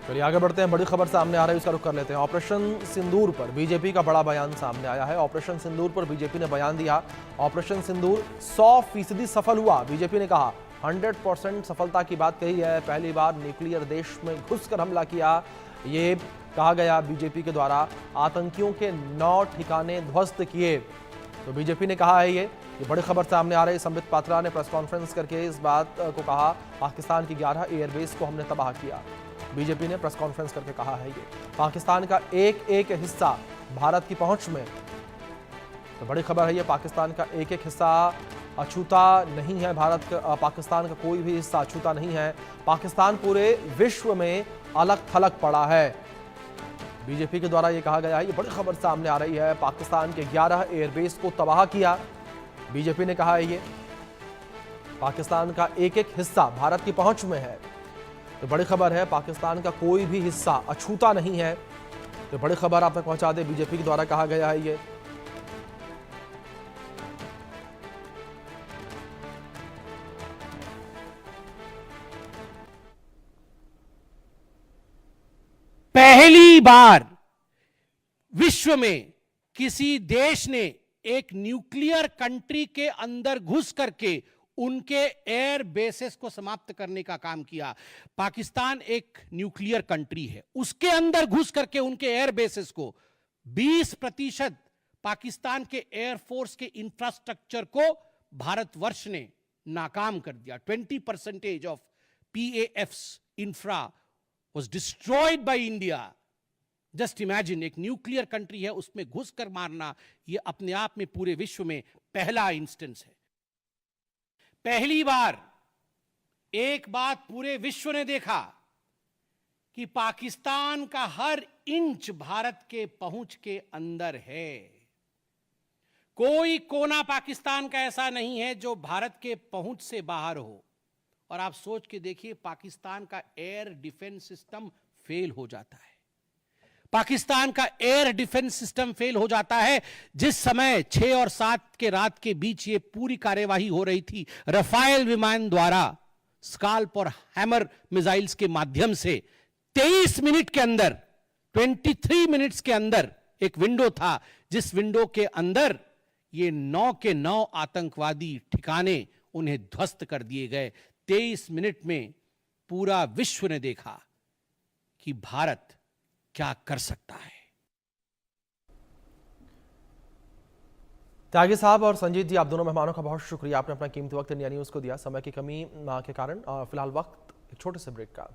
चलिए आगे बढ़ते हैं। बड़ी खबर सामने आ रही है, उसका रुख कर लेते हैं। ऑपरेशन सिंदूर पर बीजेपी का बड़ा बयान सामने आया है। ऑपरेशन सिंदूर पर बीजेपी ने बयान दिया। ऑपरेशन सिंदूर 100% सफल हुआ। बीजेपी ने कहा 100% सफलता की बात कही है। पहली बार न्यूक्लियर देश में घुसकर हमला किया, ये कहा गया बीजेपी के द्वारा। आतंकियों के 9 ठिकाने ध्वस्त किए। तो बीजेपी ने कहा है ये बड़ी खबर सामने आ रही है। संबित पात्रा ने प्रेस कॉन्फ्रेंस करके इस बात को कहा, पाकिस्तान की 11 एयरबेस को हमने तबाह किया। बीजेपी ने प्रेस कॉन्फ्रेंस करके कहा है ये पाकिस्तान का एक एक हिस्सा भारत की पहुंच में। तो बड़ी खबर है ये, पाकिस्तान का एक एक हिस्सा अछूता नहीं है। भारत का पाकिस्तान का कोई भी हिस्सा अछूता नहीं है। पाकिस्तान पूरे विश्व में अलग थलग पड़ा है। बीजेपी के द्वारा ये कहा गया है। ये बड़ी खबर सामने आ रही है। पाकिस्तान के 11 एयरबेस को तबाह किया। बीजेपी ने कहा है ये पाकिस्तान का एक एक हिस्सा भारत की पहुंच में है। तो बड़ी खबर है, पाकिस्तान का कोई भी हिस्सा अछूता नहीं है। तो बड़ी खबर आप तक पहुंचा दे, बीजेपी के द्वारा कहा गया है ये। पहली बार विश्व में किसी देश ने एक न्यूक्लियर कंट्री के अंदर घुस करके उनके एयर बेसेस को समाप्त करने का काम किया। पाकिस्तान एक न्यूक्लियर कंट्री है, उसके अंदर घुस करके उनके एयर बेसेस को 20% पाकिस्तान के एयरफोर्स के इंफ्रास्ट्रक्चर को भारतवर्ष ने नाकाम कर दिया। 20% of PAF's infra was destroyed by India. Just imagine, एक न्यूक्लियर कंट्री है, उसमें घुसकर मारना, यह अपने आप में पूरे विश्व में पहला इंस्टेंस है। पहली बार एक बात पूरे विश्व ने देखा कि पाकिस्तान का हर इंच भारत के पहुंच के अंदर है। कोई कोना पाकिस्तान का ऐसा नहीं है जो भारत के पहुंच से बाहर हो। और आप सोच के देखिए, पाकिस्तान का एयर डिफेंस सिस्टम फेल हो जाता है। पाकिस्तान का एयर डिफेंस सिस्टम फेल हो जाता है जिस समय 6 और 7 के रात के बीच ये पूरी कार्यवाही हो रही थी। रफाल विमान द्वारा स्काल्प और हैमर मिसाइल्स के माध्यम से 23 मिनट के अंदर, 23 मिनट्स के अंदर एक विंडो था, जिस विंडो के अंदर ये 9 के 9 आतंकवादी ठिकाने उन्हें ध्वस्त कर दिए गए। 23 मिनट में पूरा विश्व ने देखा कि भारत क्या कर सकता है। त्यागी साहब और संजीत जी, आप दोनों मेहमानों का बहुत शुक्रिया। आपने अपना कीमती वक्त इंडिया न्यूज को दिया। समय की कमी के कारण फिलहाल वक्त एक छोटे से ब्रेक का।